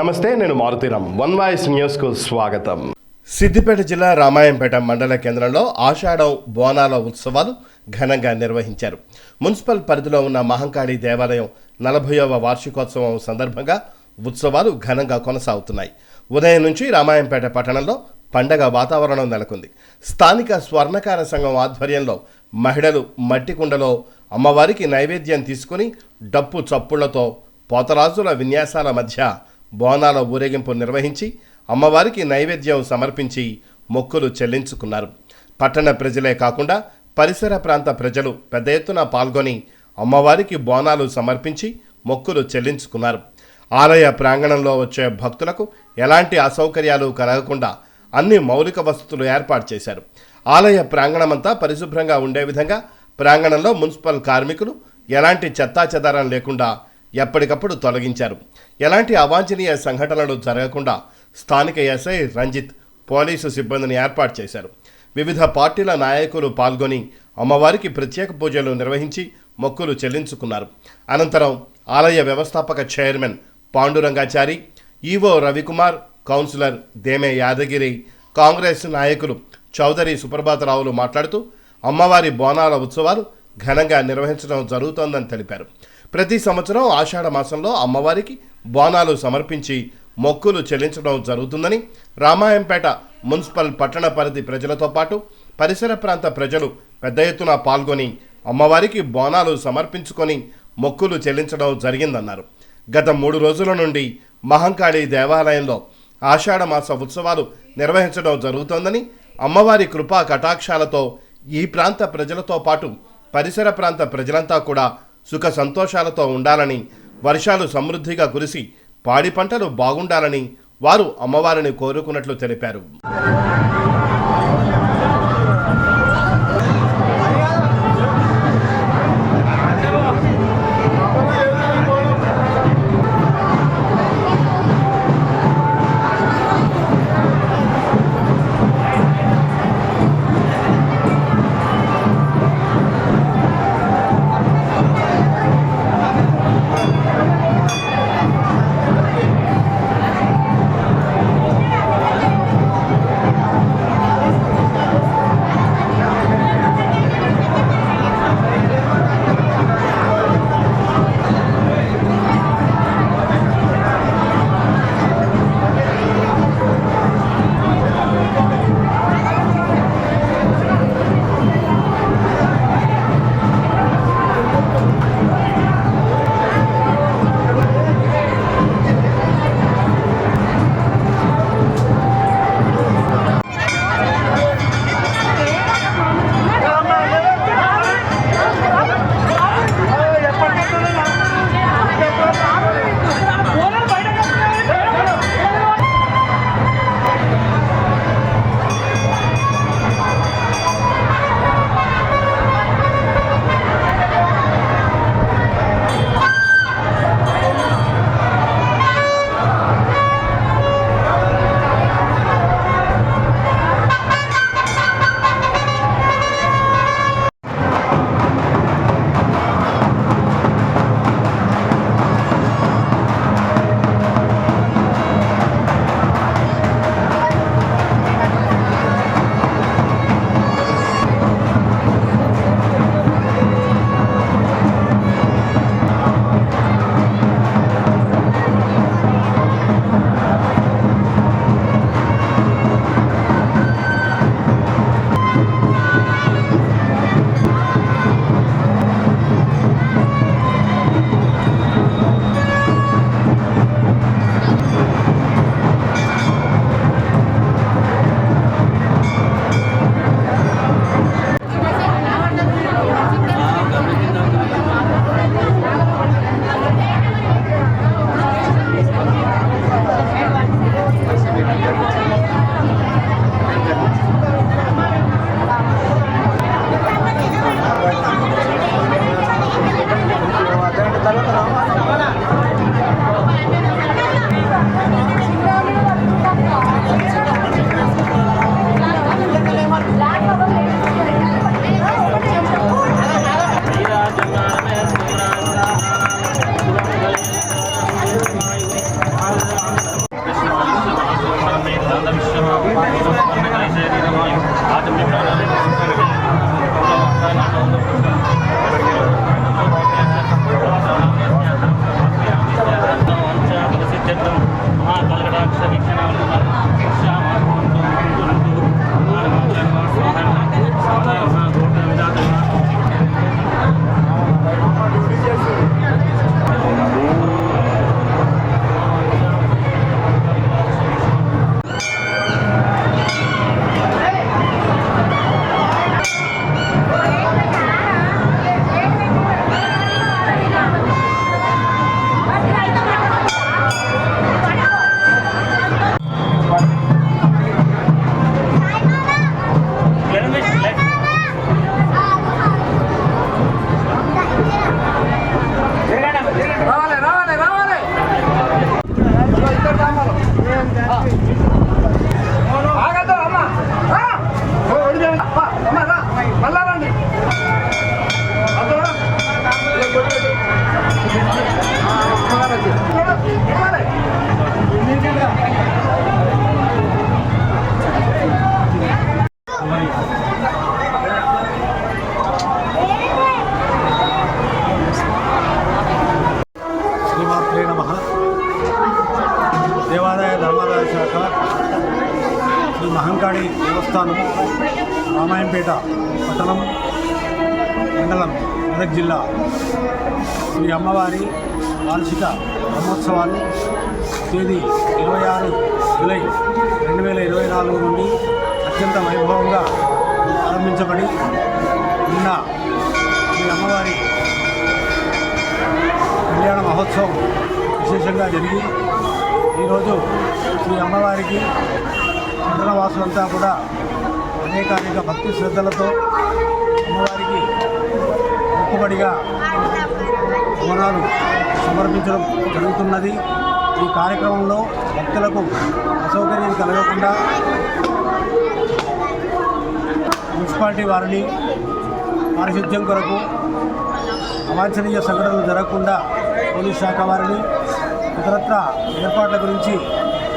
నమస్తే, నేను Maruthi Ram. One voice న్యూస్కు స్వాగతం. సిద్దిపేట జిల్లా రామాయంపేట మండల కేంద్రంలో ఆషాఢం బోనాల ఉత్సవాలు ఘనంగా నిర్వహించారు. మున్సిపల్ పరిధిలో ఉన్న మహంకాళి దేవాలయం 40వ వార్షికోత్సవం సందర్భంగా ఉత్సవాలు ఘనంగా కొనసాగుతున్నాయి. ఉదయం నుంచి రామాయంపేట పట్టణంలో పండగ వాతావరణం నెలకొంది. స్థానిక స్వర్ణకార సంఘం ఆధ్వర్యంలో మహిళలు మట్టి కుండలో అమ్మవారికి నైవేద్యం తీసుకుని డప్పు చప్పుళ్లతో పోతరాజుల విన్యాసాల మధ్య బోనాల ఊరేగింపు నిర్వహించి అమ్మవారికి నైవేద్యం సమర్పించి మొక్కులు చెల్లించుకున్నారు. పట్టణ ప్రజలే కాకుండా పరిసర ప్రాంత ప్రజలు పెద్ద ఎత్తున పాల్గొని అమ్మవారికి బోనాలు సమర్పించి మొక్కులు చెల్లించుకున్నారు. ఆలయ ప్రాంగణంలో వచ్చే భక్తులకు ఎలాంటి అసౌకర్యాలు కలగకుండా అన్ని మౌలిక వసతులు ఏర్పాటు చేశారు. ఆలయ ప్రాంగణమంతా పరిశుభ్రంగా ఉండే విధంగా ప్రాంగణంలో మున్సిపల్ కార్మికులు ఎలాంటి చెత్తాచెదారం లేకుండా ఎప్పటికప్పుడు తొలగించారు. ఎలాంటి అవాంఛనీయ సంఘటనలు జరగకుండా స్థానిక ఎస్ఐ రంజిత్ పోలీసు సిబ్బందిని ఏర్పాటు చేశారు. వివిధ పార్టీల నాయకులు పాల్గొని అమ్మవారికి ప్రత్యేక పూజలు నిర్వహించి మొక్కులు చెల్లించుకున్నారు. అనంతరం ఆలయ వ్యవస్థాపక chairman Pandurangachari, EO Ravikumar, councillor Deme Yadagiri, Congress నాయకులు చౌదరి సుప్రభాతరావులు మాట్లాడుతూ అమ్మవారి బోనాల ఉత్సవాలు ఘనంగా నిర్వహించడం జరుగుతోందని తెలిపారు. ప్రతి సంవత్సరం ఆషాఢ మాసంలో అమ్మవారికి బోనాలు సమర్పించి మొక్కులు చెల్లించడం జరుగుతుందని, రామాయంపేట మున్సిపల్ పట్టణ పరిధి ప్రజలతో పాటు పరిసర ప్రాంత ప్రజలు పెద్ద ఎత్తున పాల్గొని అమ్మవారికి బోనాలు సమర్పించుకొని మొక్కులు చెల్లించడం జరిగిందన్నారు. గత 3 రోజుల నుండి మహంకాళి దేవాలయంలో ఆషాఢ మాస ఉత్సవాలు నిర్వహించడం జరుగుతోందని, అమ్మవారి కృపా కటాక్షాలతో ఈ ప్రాంత ప్రజలతో పాటు పరిసర ప్రాంత ప్రజలంతా కూడా సుఖ సంతోషాలతో ఉండాలని, వర్షాలు సమృద్ధిగా కురిసి పాడి పంటలు బాగుండాలని వారు అమ్మవారిని కోరుకున్నట్లు తెలిపారు. శ్రీమాత్రే నమః. దేవాదాయ ధర్మాదాయ శాఖ శ్రీ మహంకాళి దేవస్థానం రామాయంపేట పట్టణం మండలం మెదక్ జిల్లా శ్రీ అమ్మవారి వార్షిక బ్రహ్మోత్సవాలు తేదీ 26 జూలై 2024 నుండి అత్యంత వైభవంగా ప్రారంభించబడి నిన్న శ్రీ అమ్మవారి కళ్యాణ మహోత్సవం విశేషంగా జరిగి ఈరోజు శ్రీ అమ్మవారికి మండలవాసులంతా కూడా అనేక భక్తి శ్రద్ధలతో అమ్మవారికి మొక్కుబడిగా బోనాలు సమర్పించడం జరుగుతున్నది. ఈ కార్యక్రమంలో భక్తులకు అసౌకర్యం కలగకుండా మున్సిపాలిటీ వారిని పారిశుద్ధ్యం కొరకు అవాంఛనీయ సంఘటనలు జరగకుండా పోలీస్ శాఖ వారిని ఇతరత్ర ఏర్పాట్ల గురించి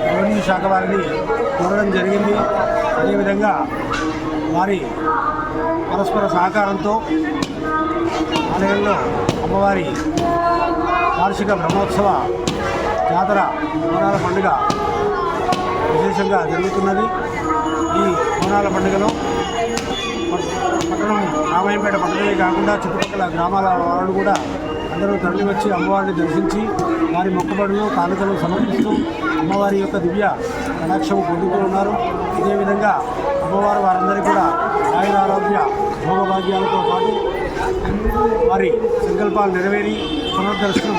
రెవెన్యూ శాఖ వారిని కోరడం జరిగింది. అదేవిధంగా వారి పరస్పర సహకారంతో ఆలయంలో అమ్మవారి వార్షిక బ్రహ్మోత్సవ జాతర బోనాల పండుగ విశేషంగా జరుగుతున్నది. ఈ బోనాల పండుగలో పట్టణం రామాయంపేట పట్టణమే కాకుండా చుట్టుపక్కల గ్రామాల వాళ్ళు కూడా అందరూ తరలి వచ్చి అమ్మవారిని దర్శించి వారి మొక్కుబడులు కానుకలు సమర్పిస్తూ అమ్మవారి యొక్క దివ్య కటాక్షం పొందుతూ ఉన్నారు. ఇదేవిధంగా అమ్మవారు వారందరికీ కూడా ఆయుర ఆరోగ్య భోగభాగ్యాలతో పాటు వారి సంకల్పాలు నెరవేరి పునర్దర్శనం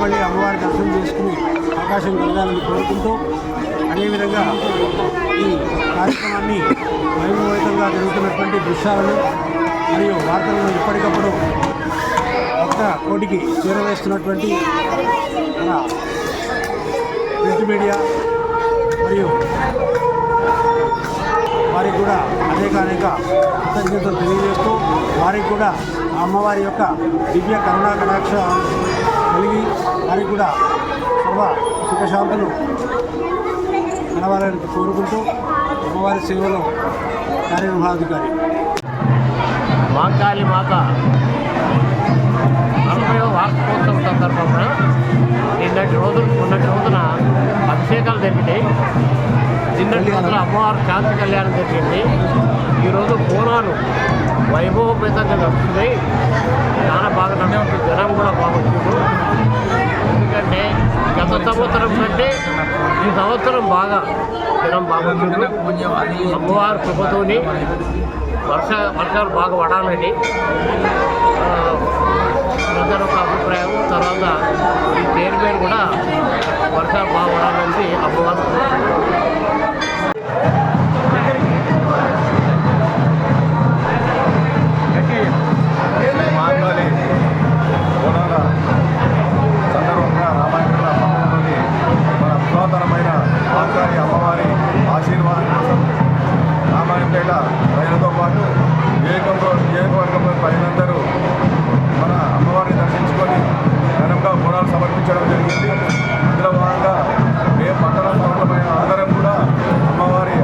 మళ్ళీ అమ్మవారి దర్శనం చేసుకుని అవకాశం కలగాలని కోరుకుంటూ అదేవిధంగా ఈ కార్యక్రమాన్ని వైభవోపేతంగా జరుగుతున్నటువంటి దృశ్యాలను మరియు వార్తలను ఎప్పటికప్పుడు భక్త కోటికి చేరవేస్తున్నటువంటి మన ప్రింట్ మీడియా మరియు వారికి కూడా అనేక కృతజ్ఞతలు తెలియజేస్తూ వారికి కూడా అమ్మవారి యొక్క దివ్య కరుణా కటాక్ష కలిగి వారికి కూడా సర్వ సుఖశాంతులు కలవాలని కోరుకుంటూ అమ్మవారి సేవలో కార్యనిర్వహణాధికారి. మహంకాళి మాత 40వ వార్షికోత్సవం సందర్భంగా మొన్నటి రోజున అభిషేకాలు జరిగినాయి. నిన్నటి రోజున అమ్మవారి శాంతి కళ్యాణం జరిగింది. ఈరోజు బోనాలు వైభవపేతంగా నడుస్తున్నాయి. చాలా బాగా నడుస్తుంది. జనం కూడా బాగుంటుంది. ఎందుకంటే గత సంవత్సరం కంటే ఈ సంవత్సరం బాగా జనం బాగుంటుంది. అమ్మవారి కృపతోని వర్షాలు బాగా పడాలని అందరూ ఒక అభిప్రాయం. తర్వాత ఈ చైర్మన్ కూడా వర్షాలు బాగా పడాలని అమ్మవారు మహంకాళి బోనాల సందర్భంగా రామాయంపేట పట్టణంలోని మన పురాతనమైన మహంకాళి అమ్మవారి ఆశీర్వాదం కోసం రామాయంపేట ప్రజలతో పాటు నియోజకవర్గంలో ప్రజలందరూ మన అమ్మవారిని దర్శించుకొని ఘనంగా బోనాలు సమర్పించడం జరిగింది. అందులో భాగంగా మేము పట్టణ ప్రముఖమైన అందరం కూడా అమ్మవారి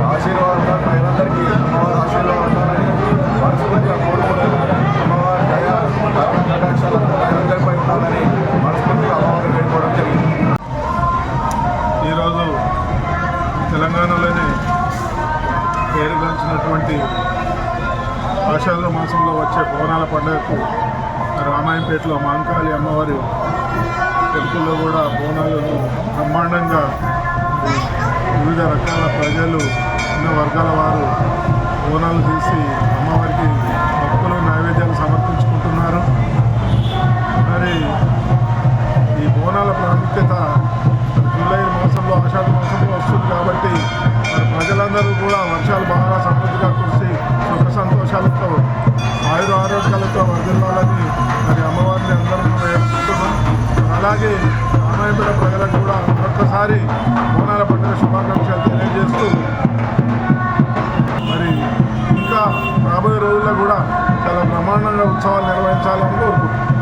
పేరుగాంచినటువంటి ఆషాఢ మాసంలో వచ్చే బోనాల పండుగకు రామాయంపేటలో మహంకాళి అమ్మవారి టెంపుల్లో కూడా బోనాలను బ్రహ్మాండంగా వివిధ రకాల ప్రజలు అన్ని వర్గాల వారు బోనాలు తీసి అమ్మవారికి భక్తులు నైవేద్యాలు సమర్పించుకుంటున్నారు. మరి ఈ బోనాల ప్రాముఖ్యత జూలై మాసంలో ఆషాఢ మాసంలో వస్తుంది కాబట్టి మరి ప్రజలందరూ కూడా వర్షాలు బాగా సమృద్ధిగా కురిసి సుఖ సంతోషాలతో ఆయుర ఆరోగ్యాలతో వర్ధిల్లాలని మరి అమ్మవారిని అందరం వేడుకుంటున్నాం. అలాగే రామాయంపేట ప్రజలకు కూడా మరొకసారి బోనాల పండుగ శుభాకాంక్షలు తెలియజేస్తూ మరి ఇంకా రాబోయే రోజుల్లో కూడా చాలా బ్రహ్మాండంగా ఉత్సవాలు నిర్వహించాలని కోరుకుంటున్నాం.